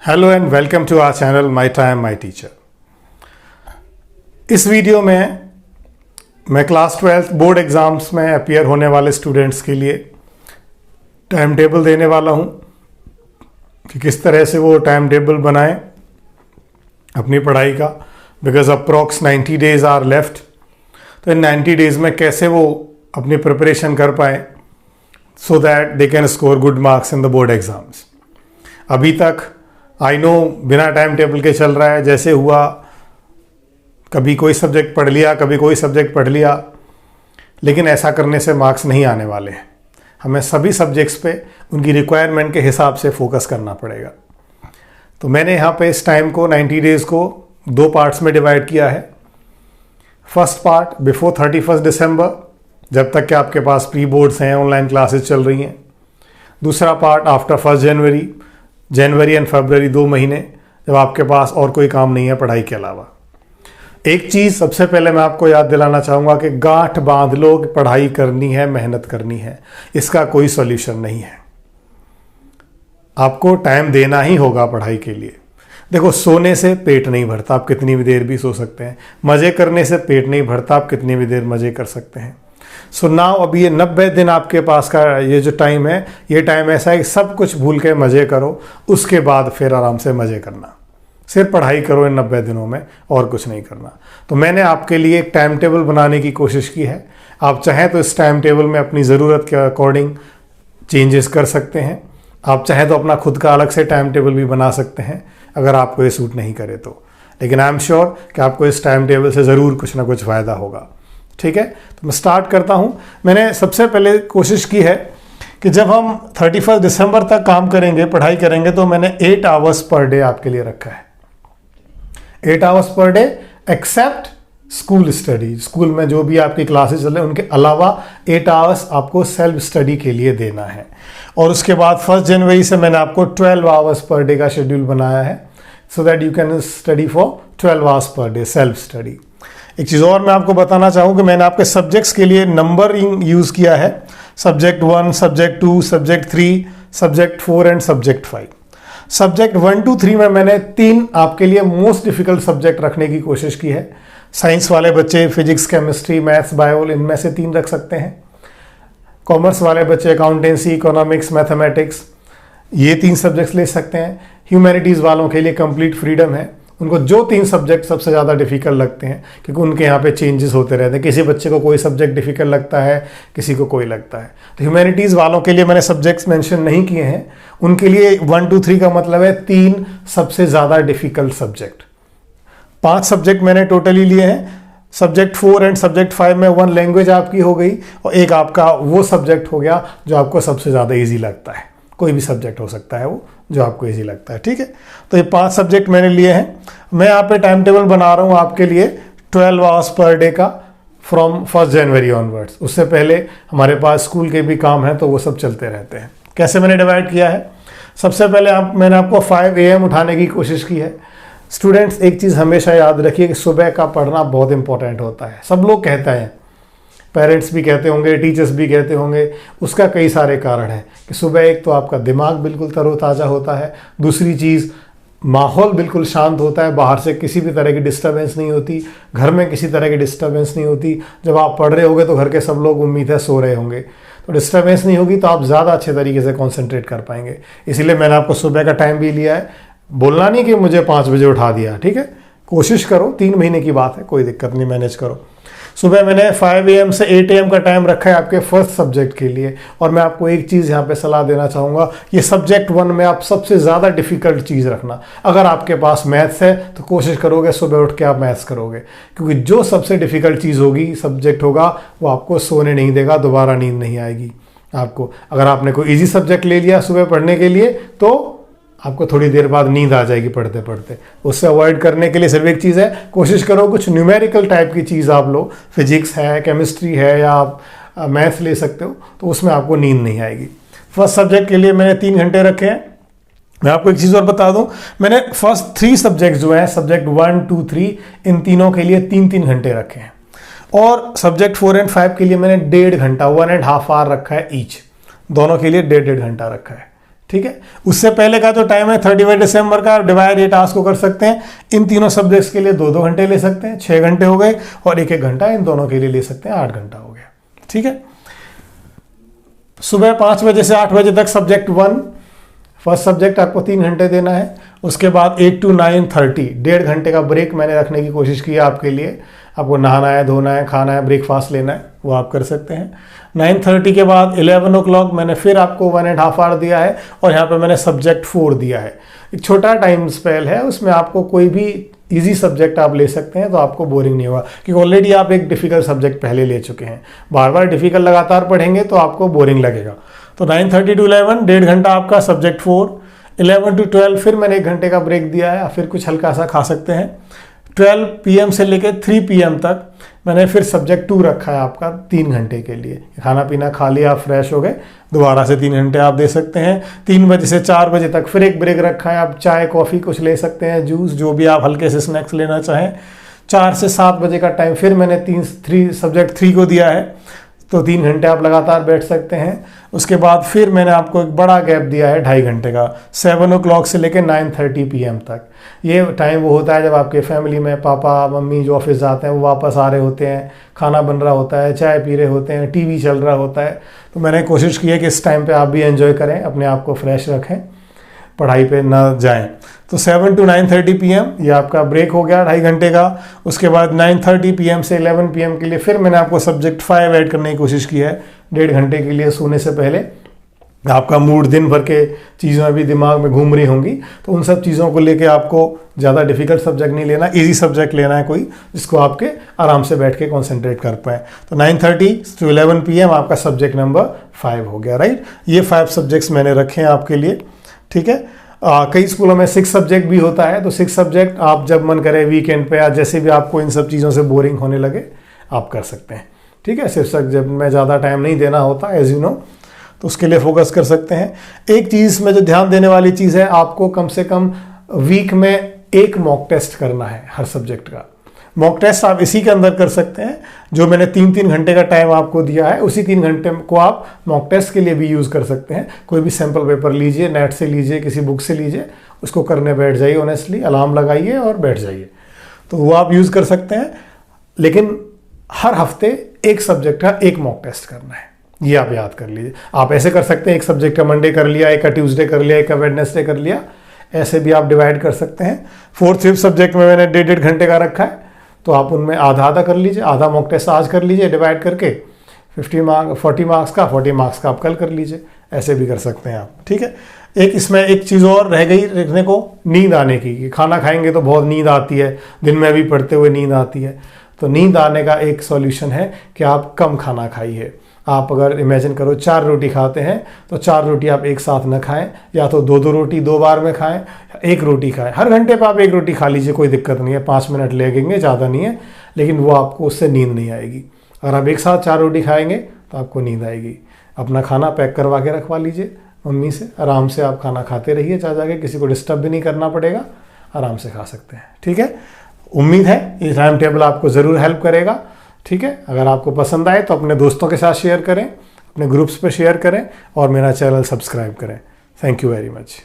Hello and welcome to our channel my time my teacher. इस video में मैं class 12 board exams में appear होने वाले स्टूडेंट्स के लिए टाइम टेबल देने वाला हूं कि किस तरह से वो टाइम टेबल बनाएं अपनी पढ़ाई का, because approx 90 days are left. तो इन 90 डेज में कैसे वो अपनी प्रिपरेशन कर पाएँ so that they can score good marks in the board exams. अभी तक आई नो बिना टाइम टेबल के चल रहा है, जैसे हुआ कभी कोई सब्जेक्ट पढ़ लिया कभी कोई सब्जेक्ट पढ़ लिया, लेकिन ऐसा करने से मार्क्स नहीं आने वाले हैं। हमें सभी सब्जेक्ट्स पे उनकी रिक्वायरमेंट के हिसाब से फोकस करना पड़ेगा। तो मैंने यहाँ पे इस टाइम को 90 डेज़ को दो पार्ट्स में डिवाइड किया है। फर्स्ट पार्ट बिफोर 31 दिसंबर, जब तक कि आपके पास प्री बोर्ड्स हैं, ऑनलाइन क्लासेस चल रही हैं। दूसरा पार्ट आफ्टर 1 जनवरी एंड फरवरी, 2 महीने जब आपके पास और कोई काम नहीं है पढ़ाई के अलावा। एक चीज़ सबसे पहले मैं आपको याद दिलाना चाहूँगा कि गांठ बांध लो कि पढ़ाई करनी है, मेहनत करनी है, इसका कोई सॉल्यूशन नहीं है। आपको टाइम देना ही होगा पढ़ाई के लिए। देखो, सोने से पेट नहीं भरता, आप कितनी भी देर भी सो सकते हैं। मज़े करने से पेट नहीं भरता, आप कितनी भी देर मज़े कर सकते हैं। सो नाउ अभी ये 90 दिन आपके पास का ये जो टाइम है, ये टाइम ऐसा है कि सब कुछ भूल के मज़े करो, उसके बाद फिर आराम से मज़े करना। सिर्फ पढ़ाई करो इन 90 दिनों में, और कुछ नहीं करना। तो मैंने आपके लिए एक टाइम टेबल बनाने की कोशिश की है। आप चाहें तो इस टाइम टेबल में अपनी ज़रूरत के अकॉर्डिंग चेंजेस कर सकते हैं। आप चाहें तो अपना खुद का अलग से टाइम टेबल भी बना सकते हैं अगर आपको ये सूट नहीं करे तो। लेकिन आई एम श्योर कि आपको इस टाइम टेबल से ज़रूर कुछ ना कुछ फ़ायदा होगा। ठीक है, तो मैं स्टार्ट करता हूं। मैंने सबसे पहले कोशिश की है कि जब हम 31 दिसंबर तक काम करेंगे, पढ़ाई करेंगे, तो मैंने 8 आवर्स पर डे आपके लिए रखा है। 8 hours per day except school study. School में जो भी आपकी क्लासेस चल रहे हैं उनके अलावा 8 आवर्स आपको सेल्फ स्टडी के लिए देना है। और उसके बाद 1 जनवरी से मैंने आपको 12 आवर्स पर डे का शेड्यूल बनाया है, so that you can study for 12 hours per day self study. एक चीज़ और मैं आपको बताना चाहूँ कि मैंने आपके सब्जेक्ट्स के लिए नंबरिंग यूज़ किया है। Subject 1, subject 2, subject 3, subject 4 and subject 5। Subject 1, 2, 3 में मैंने 3 आपके लिए मोस्ट डिफ़िकल्ट सब्जेक्ट रखने की कोशिश की है। साइंस वाले बच्चे फिजिक्स, केमिस्ट्री, मैथ्स, बायो, इनमें से 3 रख सकते हैं। कॉमर्स वाले बच्चे अकाउंटेंसी, इकोनॉमिक्स, मैथमेटिक्स, ये 3 सब्जेक्ट्स ले सकते हैं। ह्यूमैनिटीज़ वालों के लिए कंप्लीट फ्रीडम है, उनको जो 3 सब्जेक्ट सबसे ज़्यादा डिफ़िकल्ट लगते हैं, क्योंकि उनके यहाँ पे चेंजेस होते रहते हैं। किसी बच्चे को कोई सब्जेक्ट डिफ़िकल्ट लगता है, किसी को कोई लगता है। तो ह्यूमैनिटीज़ वालों के लिए मैंने सब्जेक्ट्स मेंशन नहीं किए हैं। उनके लिए 1, 2, 3 का मतलब है 3 सबसे ज़्यादा डिफ़िकल्ट सब्जेक्ट। 5 सब्जेक्ट मैंने टोटली लिए हैं। सब्जेक्ट 4 एंड सब्जेक्ट 5 में 1 लैंग्वेज आपकी हो गई, और एक आपका वो सब्जेक्ट हो गया जो आपको सबसे ज़्यादा ईजी लगता है। कोई भी सब्जेक्ट हो सकता है वो जो आपको इजी लगता है। ठीक है, तो ये 5 सब्जेक्ट मैंने लिए हैं। मैं यहाँ पे टाइम टेबल बना रहा हूँ आपके लिए 12 आवर्स पर डे का फ्रॉम 1 जनवरी ऑनवर्ड्स। उससे पहले हमारे पास स्कूल के भी काम हैं, तो वो सब चलते रहते हैं। कैसे मैंने डिवाइड किया है? सबसे पहले मैंने आपको 5 AM उठाने की कोशिश की है। स्टूडेंट्स, एक चीज़ हमेशा याद रखिए कि सुबह का पढ़ना बहुत इंपॉर्टेंट होता है। सब लोग कहते हैं, पेरेंट्स भी कहते होंगे, टीचर्स भी कहते होंगे। उसका कई सारे कारण हैं कि सुबह एक तो आपका दिमाग बिल्कुल तरोताज़ा होता है, दूसरी चीज़ माहौल बिल्कुल शांत होता है, बाहर से किसी भी तरह की डिस्टर्बेंस नहीं होती, घर में किसी तरह की डिस्टर्बेंस नहीं होती। जब आप पढ़ रहे होंगे तो घर के सब लोग उम्मीद है सो रहे होंगे, तो डिस्टर्बेंस नहीं होगी, तो आप ज़्यादा अच्छे तरीके से कॉन्सेंट्रेट कर पाएंगे। इसीलिए मैंने आपको सुबह का टाइम भी लिया है। बोलना नहीं कि मुझे 5 बजे उठा दिया, ठीक है, कोशिश करो, 3 महीने की बात है, कोई दिक्कत नहीं, मैनेज करो। सुबह मैंने 5 AM से 8 AM का टाइम रखा है आपके फर्स्ट सब्जेक्ट के लिए। और मैं आपको एक चीज़ यहाँ पे सलाह देना चाहूँगा, ये सब्जेक्ट 1 में आप सबसे ज़्यादा डिफ़िकल्ट चीज़ रखना। अगर आपके पास मैथ्स है तो कोशिश करोगे सुबह उठ के आप मैथ्स करोगे, क्योंकि जो सबसे डिफ़िकल्ट चीज़ होगी, सब्जेक्ट होगा, वो आपको सोने नहीं देगा, दोबारा नींद नहीं आएगी आपको। अगर आपने कोई ईजी सब्जेक्ट ले लिया सुबह पढ़ने के लिए, तो आपको थोड़ी देर बाद नींद आ जाएगी पढ़ते पढ़ते। उससे अवॉइड करने के लिए सिर्फ एक चीज़ है, कोशिश करो कुछ न्यूमेरिकल टाइप की चीज़ आप लो। फिजिक्स है, केमिस्ट्री है, या आप मैथ्स ले सकते हो, तो उसमें आपको नींद नहीं आएगी। फर्स्ट सब्जेक्ट के लिए मैंने 3 घंटे रखे हैं। मैं आपको एक चीज़ और बता दूं, मैंने फर्स्ट 3 सब्जेक्ट जो हैं, सब्जेक्ट 1, 2, 3, इन तीनों के लिए 3-3 घंटे रखे हैं। और सब्जेक्ट 4 एंड 5 के लिए मैंने 1.5 घंटा 1.5 आवर रखा है ईच। दोनों के लिए 1.5 घंटा रखा है। ठीक है। उससे पहले का जो टाइम है 31 दिसंबर का, आप डिवाइड ये टास्क को कर सकते हैं। इन तीनों सब्जेक्ट्स के लिए 2-2 घंटे ले सकते हैं, 6 घंटे हो गए, और 1-1 घंटा इन दोनों के लिए ले सकते हैं, 8 घंटा हो गया। ठीक है। सुबह 5 बजे से 8 बजे तक सब्जेक्ट 1, फर्स्ट सब्जेक्ट आपको 3 घंटे देना है। उसके बाद 8 to 9:30 1.5 घंटे का ब्रेक मैंने रखने की कोशिश की है आपके लिए। आपको नहाना है, धोना है, खाना है, ब्रेकफास्ट लेना है, वो आप कर सकते हैं। 9:30 के बाद 11 o'clock मैंने फिर आपको 1.5 आवर दिया है, और यहाँ पे मैंने सब्जेक्ट 4 दिया है। एक छोटा टाइम स्पेल है, उसमें आपको कोई भी इजी सब्जेक्ट आप ले सकते हैं, तो आपको बोरिंग नहीं होगा, क्योंकि ऑलरेडी आप एक डिफ़िकल्ट सब्जेक्ट पहले ले चुके हैं। बार बार डिफ़िकल्ट लगातार पढ़ेंगे तो आपको बोरिंग लगेगा। तो 9:30 to 11 1.5 घंटा आपका सब्जेक्ट 4। 11 to 12 फिर मैंने 1 घंटे का ब्रेक दिया है, फिर कुछ हल्का सा खा सकते हैं। 12 PM से लेकर 3 PM तक मैंने फिर सब्जेक्ट 2 रखा है आपका 3 घंटे के लिए। खाना पीना खा लिया, आप फ्रेश हो गए, दोबारा से 3 घंटे आप दे सकते हैं। 3 बजे से 4 बजे तक फिर एक ब्रेक रखा है, आप चाय कॉफ़ी कुछ ले सकते हैं, जूस, जो भी आप हल्के से स्नैक्स लेना चाहें। 4 से 7 बजे का टाइम फिर मैंने सब्जेक्ट 3 को दिया है, तो 3 घंटे आप लगातार बैठ सकते हैं। उसके बाद फिर मैंने आपको एक बड़ा गैप दिया है 2.5 घंटे का, 7 o'clock से लेकर 9:30 PM तक। ये टाइम वो होता है जब आपके फैमिली में पापा मम्मी जो ऑफिस जाते हैं वो वापस आ रहे होते हैं, खाना बन रहा होता है, चाय पी रहे होते हैं, टीवी चल रहा होता है। तो मैंने कोशिश की है कि इस टाइम पे आप भी एंजॉय करें, अपने आप को फ्रेश रखें, पढ़ाई पे ना जाएं। तो 7 to 9:30 PM ये आपका ब्रेक हो गया 2.5 घंटे का। उसके बाद 9:30 PM से 11 PM के लिए फिर मैंने आपको सब्जेक्ट 5 ऐड करने की कोशिश की है 1.5 घंटे के लिए सोने से पहले। आपका मूड दिन भर के चीज़ों अभी दिमाग में घूम रही होंगी, तो उन सब चीज़ों को लेके आपको ज़्यादा डिफिकल्ट सब्जेक्ट नहीं लेना, इजी सब्जेक्ट लेना है कोई जिसको आपके आराम से बैठ के कॉन्सेंट्रेट कर पाए। तो 9:30 to 11 PM आपका सब्जेक्ट नंबर 5 हो गया, राइट। ये 5 सब्जेक्ट्स मैंने रखे हैं आपके लिए, ठीक है। कई स्कूलों में 6 सब्जेक्ट भी होता है, तो 6 सब्जेक्ट आप जब मन करे वीकेंड पे या जैसे भी आपको इन सब चीज़ों से बोरिंग होने लगे आप कर सकते हैं, ठीक है। सिर्फ जब में ज़्यादा टाइम नहीं देना होता एज यू नो, तो उसके लिए फोकस कर सकते हैं। एक चीज़ में जो ध्यान देने वाली चीज़ है, आपको कम से कम वीक में 1 मॉक टेस्ट करना है हर सब्जेक्ट का। मॉक टेस्ट आप इसी के अंदर कर सकते हैं, जो मैंने 3-3 घंटे का टाइम आपको दिया है, उसी 3 घंटे को आप मॉक टेस्ट के लिए भी यूज़ कर सकते हैं। कोई भी सैम्पल पेपर लीजिए, नेट से लीजिए, किसी बुक से लीजिए, उसको करने बैठ जाइए, ऑनेस्टली अलार्म लगाइए और बैठ जाइए, तो वो आप यूज़ कर सकते हैं। लेकिन हर हफ्ते एक सब्जेक्ट का 1 मॉक टेस्ट करना है, ये आप याद कर लीजिए। आप ऐसे कर सकते हैं, एक सब्जेक्ट का मंडे कर लिया, एक का ट्यूसडे कर लिया, एक का वेडनेसडे कर लिया, ऐसे भी आप डिवाइड कर सकते हैं। 4th 5th सब्जेक्ट में मैंने 1.5 घंटे का रखा है, तो आप उनमें आधा कर लीजिए, आधा मॉक टेस्ट आज कर लीजिए डिवाइड करके, 40 मार्क्स का आप कल कर लीजिए, ऐसे भी कर सकते हैं आप, ठीक है। एक इसमें एक चीज़ और रह गई रखने को, नींद आने की। कि खाना खाएंगे तो बहुत नींद आती है, दिन में भी पढ़ते हुए नींद आती है, तो नींद आने का एक सॉल्यूशन है कि आप कम खाना खाइए। आप अगर इमेजिन करो 4 रोटी खाते हैं, तो 4 रोटी आप एक साथ न खाएं, या तो 2-2 रोटी 2 बार में खाएं, 1 रोटी खाएं। हर घंटे पर आप 1 रोटी खा लीजिए, कोई दिक्कत नहीं है, 5 मिनट लगेंगे, ज़्यादा नहीं है, लेकिन वो आपको उससे नींद नहीं आएगी। अगर आप एक साथ 4 रोटी खाएंगे तो आपको नींद आएगी। अपना खाना पैक करवा के रखवा लीजिए मम्मी से, आराम से आप खाना खाते रहिए, जा जाके किसी को डिस्टर्ब भी नहीं करना पड़ेगा, आराम से खा सकते हैं, ठीक है। उम्मीद है ये टाइम टेबल आपको ज़रूर हेल्प करेगा, ठीक है। अगर आपको पसंद आए तो अपने दोस्तों के साथ शेयर करें, अपने ग्रुप्स पे शेयर करें और मेरा चैनल सब्सक्राइब करें। Thank you very much.